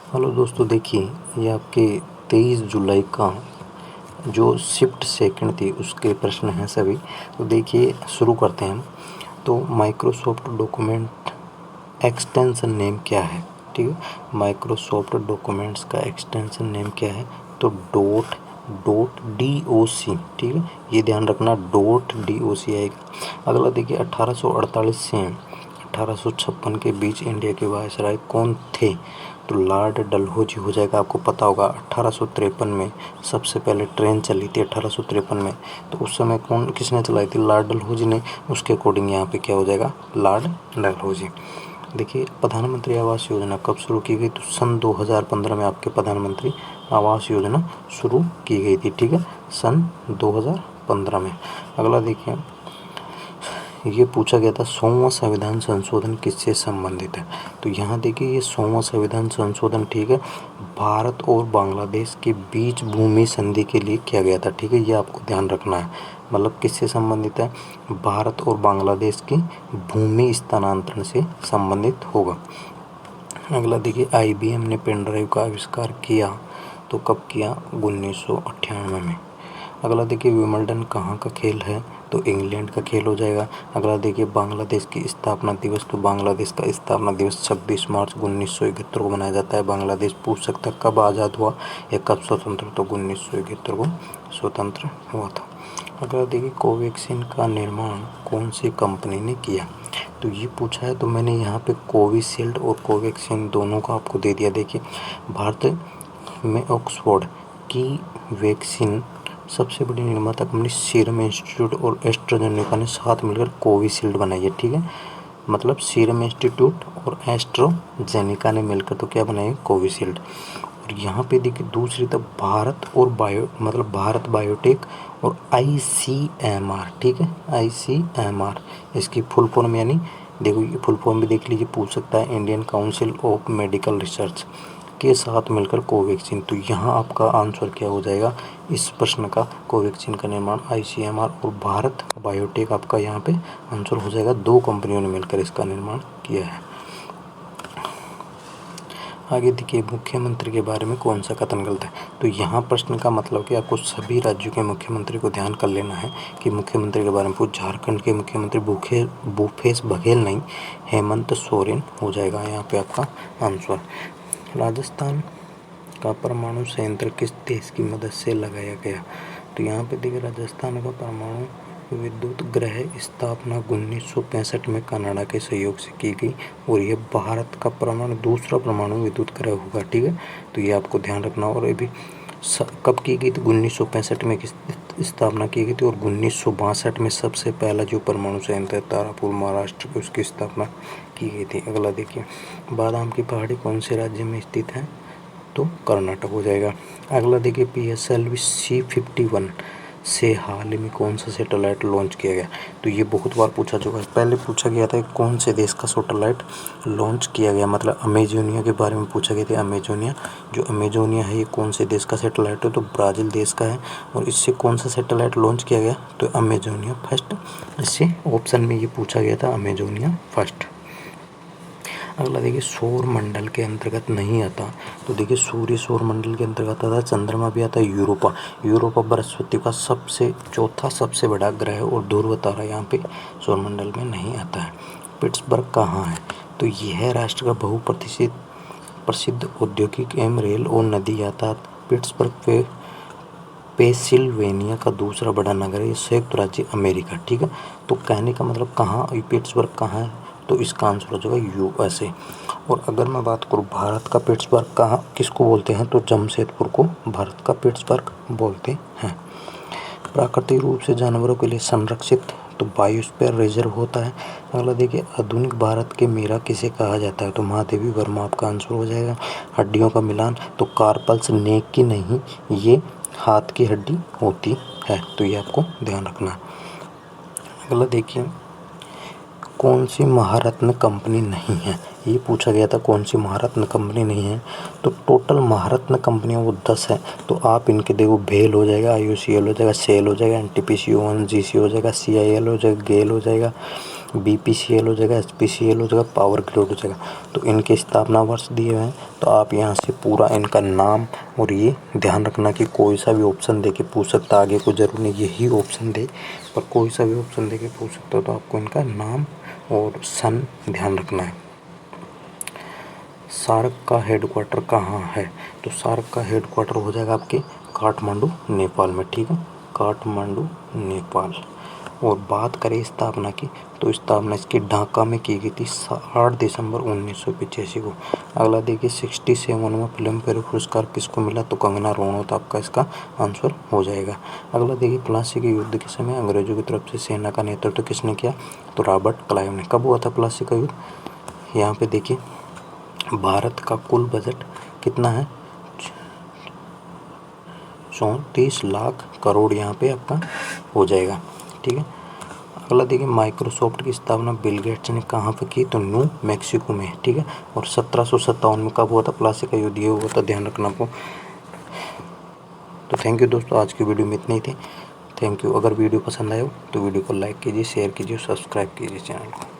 Hello दोस्तों, देखिए ये आपके 23 जुलाई का जो शिफ्ट सेकंड थी उसके प्रश्न हैं सभी। तो देखिए शुरू करते हैं हम। तो माइक्रोसॉफ्ट डॉक्यूमेंट एक्सटेंशन नेम क्या है? ठीक है, माइक्रोसॉफ्ट डॉक्यूमेंट्स का एक्सटेंशन नेम क्या है? तो डॉट डॉट DOC। ठीक है, ये ध्यान रखना, डॉट DOC आएगा। अगला देखिए 1848 से 1856 के बीच इंडिया के वायसराय कौन थे? तो लॉर्ड डलहौजी हो जाएगा। आपको पता होगा 1853 में सबसे पहले ट्रेन चली थी 1853 में। तो उस समय किसने चलाई थी? लॉर्ड डलहौजी ने। उसके अकॉर्डिंग यहाँ पे क्या हो जाएगा? लॉर्ड डलहौजी। देखिए प्रधानमंत्री आवास योजना कब शुरू की गई? तो सन 2015 में आपके प्रधानमंत्री आवास योजना शुरू की गई थी। ठीक है, सन 2015 में। अगला देखिए, ये पूछा गया था 100वां संविधान संशोधन किससे संबंधित है? तो यहाँ देखिए ये 100वां संविधान संशोधन, ठीक है, भारत और बांग्लादेश के बीच भूमि संधि के लिए किया गया था। ठीक है, ये आपको ध्यान रखना है। मतलब किससे संबंधित है? भारत और बांग्लादेश की भूमि स्थानांतरण से संबंधित होगा। अगला देखिए, IBM ने पेन ड्राइव का आविष्कार किया तो कब किया? 1998 में। अगला देखिए, विंबलडन कहाँ का खेल है? तो इंग्लैंड का खेल हो जाएगा। अगला देखिए, बांग्लादेश की स्थापना दिवस। तो बांग्लादेश का स्थापना दिवस 26 मार्च 1971 को मनाया जाता है। बांग्लादेश पूछ सकता है कब आज़ाद हुआ या कब स्वतंत्र? तो 1971 को स्वतंत्र हुआ था। अगला देखिए, कोवैक्सीन का निर्माण कौन सी कंपनी ने किया? तो ये पूछा है, तो मैंने यहाँ पे कोविशील्ड और कोवैक्सीन दोनों को आपको दे दिया। देखिए भारत में ऑक्सफोर्ड की वैक्सीन सबसे बड़ी निर्माता कंपनी सीरम इंस्टीट्यूट और एस्ट्राजेनेका ने साथ मिलकर कोविशील्ड बनाई है। ठीक है, मतलब सीरम इंस्टीट्यूट और एस्ट्राजेनेका ने मिलकर तो क्या बनाई? कोविशील्ड। और यहाँ पे देखिए दूसरी तरफ भारत और भारत बायोटेक और ICMR। ठीक है, ICMR इसकी फुल फॉर्म, यानी देखो ये फुल फॉर्म भी देख लीजिए, पूछ सकता है, Indian council of medical research के साथ मिलकर कोवैक्सीन। तो यहाँ आपका आंसर क्या हो जाएगा इस प्रश्न का? कोवैक्सीन का निर्माण ICMR और भारत बायोटेक आपका यहाँ पे आंसर हो जाएगा। दो कंपनियों ने मिलकर इसका निर्माण किया है। आगे देखिए, मुख्यमंत्री के बारे में कौन सा कथन गलत है? तो यहाँ प्रश्न का मतलब कि आपको सभी राज्यों के मुख्यमंत्री को ध्यान कर लेना है कि मुख्यमंत्री के बारे में पूछ। झारखंड के मुख्यमंत्री भूपेश बघेल नहीं, हेमंत सोरेन हो जाएगा यहाँ पे आपका आंसर। राजस्थान का परमाणु संयंत्र किस देश की मदद से लगाया गया? तो यहाँ पे देखिए, राजस्थान का परमाणु विद्युत गृह स्थापना 1965 में कनाडा के सहयोग से की गई और ये भारत का दूसरा परमाणु विद्युत गृह होगा। ठीक है, तो ये आपको ध्यान रखना। और ये भी कब की गई थी? 1965 में स्थापना की गई थी। और 1962 में सबसे पहला जो परमाणु संयंत्र है तारापुर महाराष्ट्र की, उसकी स्थापना की गई थी। अगला देखिए, बादाम की पहाड़ी कौन से राज्य में स्थित है? तो कर्नाटक हो जाएगा। अगला देखिए, PSLV C51 से हाल ही में कौन सा सैटेलाइट लॉन्च किया गया? तो ये बहुत बार पूछा चुका है। पहले पूछा गया था कौन से देश का सैटेलाइट लॉन्च किया गया, मतलब अमेजोनिया के बारे में पूछा गया था। अमेजोनिया, जो अमेजोनिया है ये कौन से देश का सैटेलाइट है? तो ब्राज़ील देश का है। और इससे कौन सा सैटेलाइट लॉन्च किया गया? तो अमेजोनिया फर्स्ट। इससे ऑप्शन में ये पूछा गया था, अमेजोनिया फर्स्ट। अगला देखिए, सौर मंडल के अंतर्गत नहीं आता। तो देखिए, सूर्य सौर मंडल के अंतर्गत आता है, चंद्रमा भी आता है, यूरोपा बृहस्पति का चौथा सबसे बड़ा ग्रह और ध्रुव तारा यहाँ पे सौर मंडल में नहीं आता है। पिट्सबर्ग कहाँ है? तो यह राष्ट्र का बहुप्रतिष्ठित प्रसिद्ध औद्योगिक एवं रेल और नदी यातायात पिट्सबर्ग पेंसिल्वेनिया का दूसरा बड़ा नगर है, संयुक्त राज्य अमेरिका। ठीक है, तो कहने का मतलब कहाँ पिट्सबर्ग कहाँ है? तो इसका आंसर हो जाएगा USA। और अगर मैं बात करूँ भारत का पिट्सबर्ग कहाँ किसको बोलते हैं? तो जमशेदपुर को भारत का पिट्सबर्ग बोलते हैं। प्राकृतिक रूप से जानवरों के लिए संरक्षित तो बायोस्फीयर रिजर्व होता है। अगला देखिए, आधुनिक भारत के मीरा किसे कहा जाता है? तो महादेवी वर्मा आपका आंसर हो जाएगा। हड्डियों का मिलान, तो कार्पल्स नेक की नहीं, ये हाथ की हड्डी होती है। तो ये आपको ध्यान रखना है। अगला देखिए, कौन सी महारत्न कंपनी नहीं है? ये पूछा गया था कौन सी महारत्न कंपनी नहीं है। तो टोटल महारत्न कंपनियां वो 10 है। तो आप इनके देखो, भेल हो जाएगा, IOCL हो जाएगा, सेल हो जाएगा, NTPC, ONGC हो जाएगा, CIL हो जाएगा, गेल हो जाएगा, BPCL हो जाएगा, SPCL हो जाएगा, पावर ग्रिड हो जाएगा। तो इनके स्थापना वर्ष दिए हुए हैं, तो आप यहाँ से पूरा इनका नाम और ये ध्यान रखना कि कोई सा भी ऑप्शन दे के पूछ सकता है, आगे कोई ज़रूरी नहीं यही ऑप्शन दे, पर कोई सा भी ऑप्शन दे के पूछ सकता हो, तो आपको इनका नाम और सन ध्यान रखना है। सार्क का हेडक्वार्टर कहाँ है? तो सार्क का हेडक्वार्टर हो जाएगा आपके काठमांडू नेपाल में, ठीक है, काठमांडू नेपाल। और बात करें स्थापना की, तो स्थापना इसकी ढाका में की गई थी 8 दिसंबर 1985 को। अगला देखिए 67वां फिल्म फेयर पुरस्कार किसको मिला? तो कंगना रनौत आपका इसका आंसर हो जाएगा। अगला देखिए प्लासी के युद्ध के समय अंग्रेजों की तरफ से सेना का नेतृत्व किसने किया? तो रॉबर्ट क्लाइव ने। कब हुआ था प्लासी का युद्ध? यहाँ पे देखिए भारत का कुल बजट कितना है? 34 लाख करोड़ यहाँ पे आपका हो जाएगा, ठीक है। अगला देखिए माइक्रोसॉफ्ट की स्थापना बिल गेट्स ने कहाँ पे की? तो न्यू मैक्सिको में, ठीक है। और 1757 में कब हुआ था प्लासी का युद्ध? ये हुआ था, ध्यान रखना आपको। तो थैंक यू दोस्तों, आज की वीडियो में इतनी ही थी। Thank you. अगर वीडियो पसंद आए हो तो वीडियो को लाइक कीजिए, शेयर कीजिए, सब्सक्राइब कीजिए चैनल को।